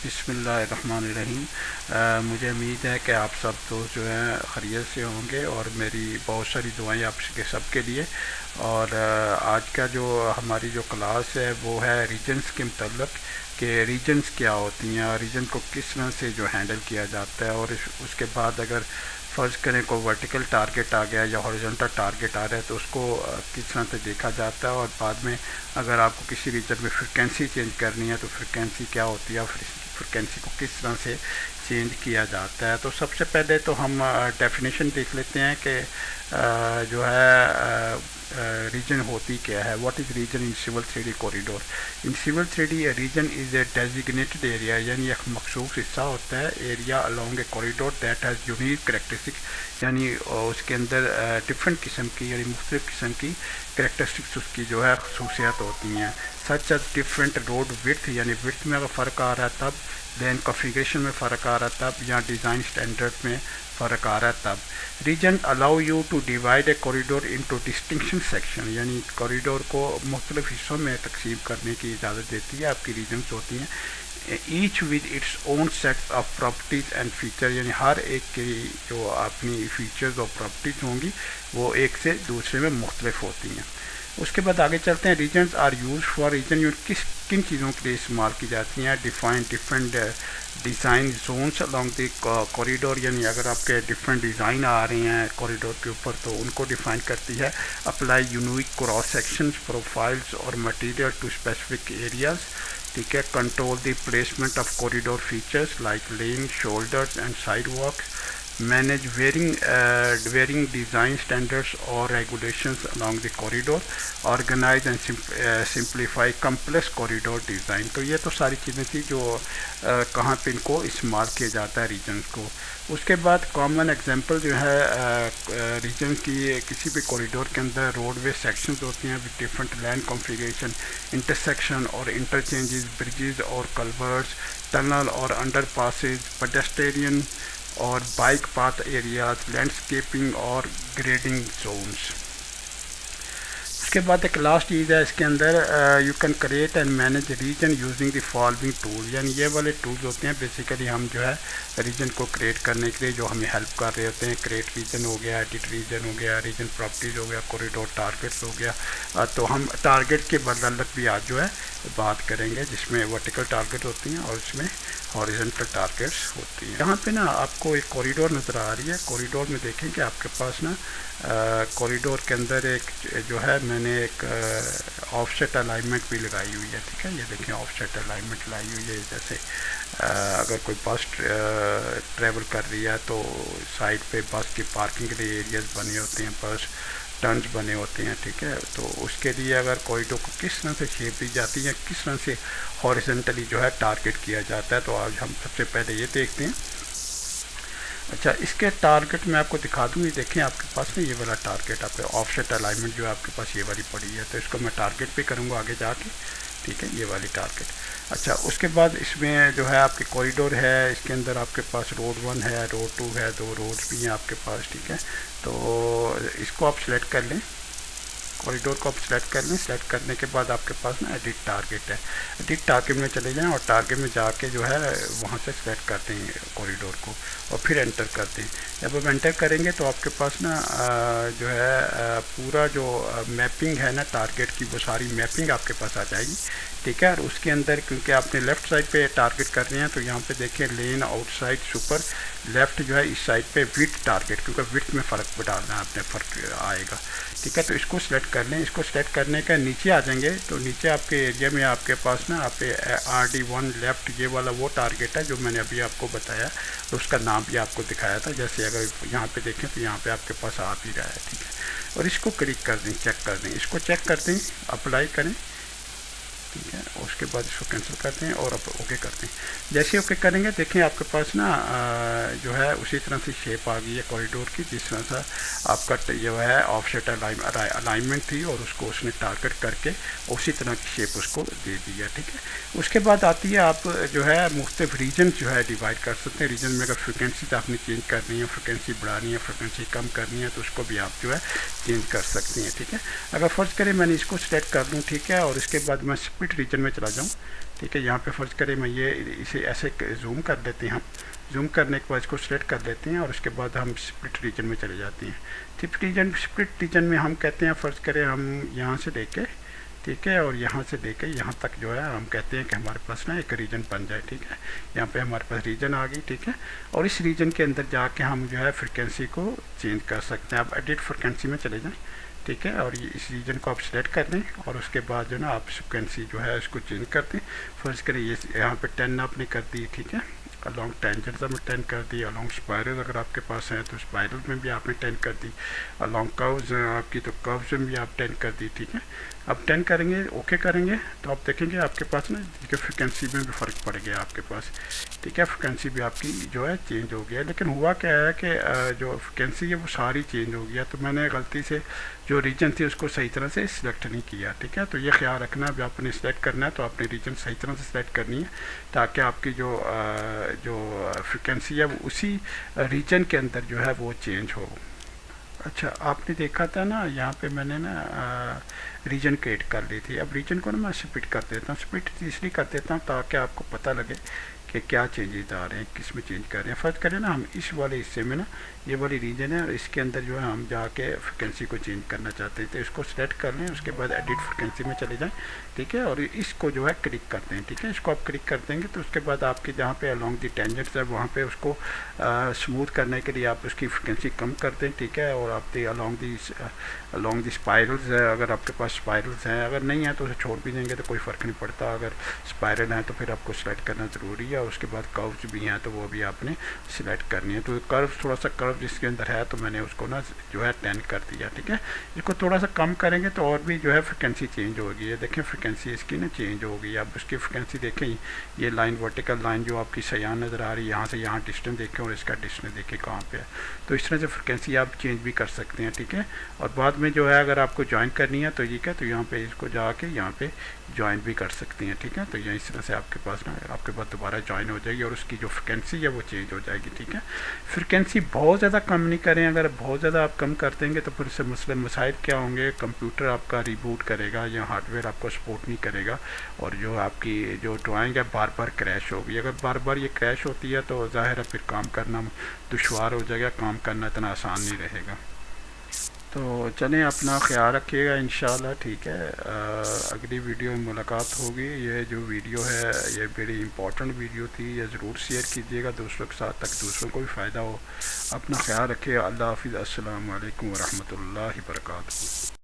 बिस्मिल्लाहिर्रहमानिर्रहीम। मुझे उम्मीद है कि आप सब दोस्त जो हैं खैरियत से होंगे और मेरी बहुत सारी दुआएं आपके सब के लिए। और आज का जो हमारी जो क्लास है वो है रीजन्स के मतलब कि रीजन्स क्या होती हैं और रीजन को किस तरह से जो हैंडल किया जाता है। और उसके बाद अगर फ़र्ज़ करें को वर्टिकल टारगेट आ गया या हॉरिजॉन्टल टारगेट आ रहा है तो उसको किस तरह से देखा जाता है। और बाद में अगर आपको किसी रीजन में फ्रिक्वेंसी चेंज करनी है तो फ्रिक्वेंसी क्या होती है और फ्रिक्वेंसी को किस तरह से चेंज किया जाता है। तो सबसे पहले तो हम डेफिनेशन देख लेते हैं कि जो है रीजन होती क्या है। What is region in civil 3D corridor. In civil 3D region is a designated area, यानी एक मखसूस हिस्सा होता है area along a corridor that has unique characteristic, यानी उसके अंदर डिफरेंट किस्म की यानी मुख्तलिफ़ किस्म की करैक्टरिस्टिक्स उसकी जो है खसूसियात होती हैं। Such as different road width, यानी विड्थ में अगर फ़र्क आ रहा है तब, दैन कॉन्फ़िगरेशन में फ़र्क आ रहा है तब, या डिज़ाइन स्टैंडर्ड में फ़र्क आ रहा है तब। Region allow you to divide a corridor into distinction section, यानी कॉरिडोर को मुख्तलिफ हिस्सों में तकसीम करने की इजाज़त देती है। आपकी रीजन्स होती हैं each with its own set of properties and feature, यानी हर एक की जो अपनी फ़ीचर्स और प्रॉपर्टीज़ होंगी वो एक से दूसरे में मुख्तलिफ होती हैं। उसके बाद आगे चलते हैं। Regions are use for region, किन चीज़ों के लिए इस्तेमाल की जाती हैं। Define different design zones along the corridor, यानी अगर आपके डिफरेंट डिज़ाइन आ रहे हैं कॉरिडोर के ऊपर तो उनको डिफ़ाइन करती है। Apply unique cross sections profiles और मटेरियल टू स्पेसिफिक एरियाज़, ठीक है। Control the placement of corridor features like lane, shoulders and side walks, manage varying design standards or regulations along the corridor, organize and simplify complex corridor design। तो ये तो सारी चीज़ें थी जो कहाँ पे इनको इस्तेमाल किया जाता है रीजन्स को। उसके बाद कॉमन एग्जांपल जो है रीजन की, किसी भी कॉरिडोर के अंदर रोडवे सेक्शंस होती हैं with different land configuration, intersection और इंटरचेंजेस, ब्रिजेस और कल्वर्ट्स, टनल और अंडर पासेज, पेडेस्ट्रियन और बाइक पाथ एरियाज, लैंडस्केपिंग और ग्रेडिंग जोन्स। उसके बाद एक लास्ट चीज़ है इसके अंदर, you can create and manage region using the following tool, यानी ये वाले टूल्स होते हैं बेसिकली हम जो है रीजन को क्रिएट करने के लिए जो हमें हेल्प कर रहे होते हैं। क्रिएट रीजन हो गया, एडिट रीजन हो गया, रीजन प्रॉपर्टीज़ हो गया, कॉरिडोर टारगेट्स हो गया। तो हम टारगेट के बदौलत भी आज जो है बात करेंगे, जिसमें वर्टिकल टारगेट होती हैं और इसमें हॉरिजॉन्टल टारगेट्स होती हैं। यहाँ पे ना आपको एक कॉरिडोर नज़र आ रही है। कॉरिडोर में देखें कि आपके पास ना कॉरिडोर के अंदर एक जो है मैंने एक ऑफसेट अलाइनमेंट भी लगाई हुई है, ठीक है। ये देखें ऑफसेट अलाइनमेंट लाई हुई है। जैसे अगर कोई बस ट्रैवल कर रही है तो साइड पे बस की पार्किंग के लिए एरियाज बने होते हैं, बस टर्न्स बने होते हैं, ठीक है। तो उसके लिए अगर कॉरिडोर को किस तरह से शेप दी जाती है, किस तरह से हॉरिजॉन्टली जो है टारगेट किया जाता है, तो आज हम सबसे पहले ये देखते हैं। अच्छा, इसके टारगेट मैं आपको दिखा दूँ। ये देखें आपके पास ना ये वाला टारगेट, आपके ऑफसेट अलाइनमेंट जो है आपके पास ये वाली पड़ी है, तो इसको मैं टारगेट पे करूँगा आगे जाके, ठीक है, ये वाली टारगेट। अच्छा, उसके बाद इसमें जो है आपके कॉरिडोर है, इसके अंदर आपके पास रोड 1 है, रोड 2 है, 2 रोड्स भी हैं आपके पास, ठीक है। तो इसको आप सिलेक्ट कर लें, कॉरिडोर को आप सिलेक्ट कर लें। सिलेक्ट करने के बाद आपके पास ना एडिट टारगेट है, एडिट टारगेट में चले जाएं और टारगेट में जाके जो है वहाँ से सिलेक्ट करते हैं कॉरिडोर को और फिर एंटर करते हैं। जब आप एंटर करेंगे तो आपके पास ना जो है पूरा जो मैपिंग है ना टारगेट की, वो सारी मैपिंग आपके पास आ जाएगी, ठीक है। और उसके अंदर क्योंकि आपने लेफ़्ट साइड पे टारगेट कर रहे हैं तो यहाँ पे देखें लेन आउटसाइड सुपर लेफ़्ट जो है इस साइड पे विड्थ टारगेट, क्योंकि विड्थ में फ़र्क डालना है आपने, फ़र्क आएगा, ठीक है। तो इसको सिलेक्ट कर लें। इसको सिलेक्ट करने का नीचे आ जाएंगे तो नीचे आपके एरिया में आपके पास ना आप RD1 लेफ़्ट ये वाला वो टारगेट है जो मैंने अभी आपको बताया, तो उसका नाम भी आपको दिखाया था। जैसे अगर यहाँ पे देखें तो यहाँ पे आपके पास आ भी रहा है, ठीक है। और इसको क्लिक कर दें, चेक कर दें, इसको चेक कर दें, अप्लाई करें, ठीक है। उसके बाद इसको कैंसिल करते हैं और अब ओके करते हैं। जैसे ओके करेंगे देखें आपके पास ना जो है उसी तरह से शेप आ गई है कॉरिडोर की, जिस तरह से आपका जो है ऑफसेट अलाइनमेंट थी और उसको उसने टारगेट करके उसी तरह की शेप उसको दे दी है, ठीक है। उसके बाद आती है आप जो है मुख्तलिफ रीजन जो है डिवाइड कर सकते हैं। रीजन में अगर फ्रिक्वेंसी आपने चेंज करनी है, फ्रिक्वेंसी बढ़ानी है, फ्रिक्वेंसी कम करनी है, तो उसको भी आप जो है चेंज कर सकते हैं, ठीक है। अगर फ़र्ज़ करें मैंने इसको सिलेक्ट कर लूँ, ठीक है, और इसके बाद मैं स्प्लिट रीजन में चला जाऊँ, ठीक है। यहाँ पे फ़र्ज़ करें मैं ये इसे ऐसे जूम कर लेते हैं हम। जूम करने के बाद इसको सेलेक्ट कर लेते हैं और उसके बाद हम स्प्लिट रीजन में चले जाते हैं। स्प्लिट रीजन में हम कहते हैं, फ़र्ज़ करें हम यहाँ से लेके, ठीक है, और यहाँ से लेके यहाँ तक जो है हम कहते हैं कि हमारे पास ना एक रीजन बन जाए, ठीक है। यहाँ पे हमारे पास रीजन आ गई, ठीक है। और इस रीजन के अंदर जाके हम जो है फ्रिक्वेंसी को चेंज कर सकते हैं। आप एडिट फ्रिक्वेंसी में चले जाएँ, ठीक है, और ये इस रीजन को आप सिलेक्ट कर लें और उसके बाद जो ना आप फ्रिक्वेंसी जो है इसको चेंज कर दें। फ़र्ज़ करें ये यहाँ पे 10 आपने कर दी, ठीक है। अलॉन्ग टेंजेंट में 10 कर दी, अलॉन्ग स्पायरल अगर आपके पास है तो स्पायरल में भी आपने 10 कर दी, अलॉन्ग कर्व्स आपकी तो कर्व्स में भी आप 10 कर दी, ठीक है। अब 10 करेंगे, ओके करेंगे तो आप देखेंगे आपके पास ना फ्रिक्वेंसी में भी फ़र्क पड़ गया आपके पास, ठीक है। फ्रिक्वेंसी भी आपकी जो है चेंज हो गया। लेकिन हुआ क्या है कि जो फ्रिक्वेंसी है वो सारी चेंज हो गया, तो मैंने गलती से जो रीजन थी उसको सही तरह से सिलेक्ट नहीं किया, ठीक है। तो ये ख्याल रखना है, आपने सिलेक्ट करना है तो आपने रीजन सही तरह से सिलेक्ट करनी है ताकि आपकी जो फ्रिक्वेंसी है वो उसी रीजन के अंदर जो है वो चेंज हो। अच्छा, आपने देखा था ना यहाँ पे मैंने ना रीजन क्रिएट कर ली थी। अब रीजन को ना मैं स्प्लिट कर देता हूँ। स्प्लिट इसलिए कर देता हूँ ताकि आपको पता लगे कि क्या चेंजेस आ रहे हैं, किस में चेंज कर रहे हैं। फ़र्ज़ करें ना हम इस वाले हिस्से में ना, ये वाली रीजन है और इसके अंदर जो है हम जाके फ्रिक्वेंसी को चेंज करना चाहते हैं, तो इसको सेलेक्ट कर लें, उसके बाद एडिट फ्रिक्वेंसी में चले जाएं, ठीक है, और इसको जो है क्लिक करते हैं, ठीक है। इसको आप क्लिक कर देंगे तो उसके बाद आपके जहाँ पे अलॉन्ग दी टेंजेंट्स है वहाँ पे उसको स्मूथ करने के लिए आप उसकी फ्रिक्वेंसी कम कर दें, ठीक है। और आप अलॉन्ग दी स्पायरल्स है, अगर आपके पास स्पायरल्स हैं, अगर नहीं है तो उसे छोड़ भी देंगे तो कोई फ़र्क नहीं पड़ता। अगर स्पायरल है तो फिर आपको सेलेक्ट करना ज़रूरी है। उसके बाद कर्व्स भी हैं तो वो भी आपने सिलेक्ट करनी है। तो कर्व थोड़ा सा कर्व जिसके अंदर है तो मैंने उसको ना जो है 10 कर दिया, ठीक है। इसको थोड़ा सा कम करेंगे तो और भी जो है फ्रिक्वेंसी चेंज होगी। ये देखें फ्रिक्वेंसी इसकी ना चेंज हो गई। अब उसकी फ्रिक्वेंसी देखें, ये लाइन वर्टिकल लाइन जो आपकी सयान नज़र आ रही है, यहाँ से यहाँ डिस्टेंस देखें और इसका डिस्टेंस देखें कहाँ पे है। तो इस तरह से फ्रिक्वेंसी आप चेंज भी कर सकते हैं, ठीक है। और बाद में जो है अगर आपको ज्वाइन करनी है तो ठीक है, तो यहाँ पे इसको जाके यहाँ पे ज्वाइन भी कर सकती हैं, ठीक है। तो ये इस तरह से आपके पास ना आपके पास दोबारा ज्वाइन हो जाएगी और उसकी जो फ्रिक्वेंसी है वो चेंज हो जाएगी, ठीक है। फ्रिक्वेंसी बहुत ज़्यादा कम नहीं करें, अगर बहुत ज़्यादा आप कम कर देंगे तो फिर इससे मसाइल क्या होंगे, कंप्यूटर आपका रिबूट करेगा या हार्डवेयर आपको सपोर्ट नहीं करेगा और जो आपकी जो ड्राइंग है बार बार क्रैश होगी। अगर बार बार ये क्रैश होती है तो ज़ाहिर है फिर काम करना दुश्वार हो जाएगा, काम करना इतना आसान नहीं रहेगा। तो चलें, अपना ख्याल रखिएगा इंशाल्लाह, ठीक है। अगली वीडियो में मुलाकात होगी। ये जो वीडियो है ये बड़ी इंपॉर्टेंट वीडियो थी, ये ज़रूर शेयर कीजिएगा दूसरों के साथ ताकि दूसरों को भी फ़ायदा हो। अपना ख्याल रखिए। अल्लाह हाफ़िज़। अस्सलामु अलैकुम वरहमतुल्लाहि वबरकातुहू।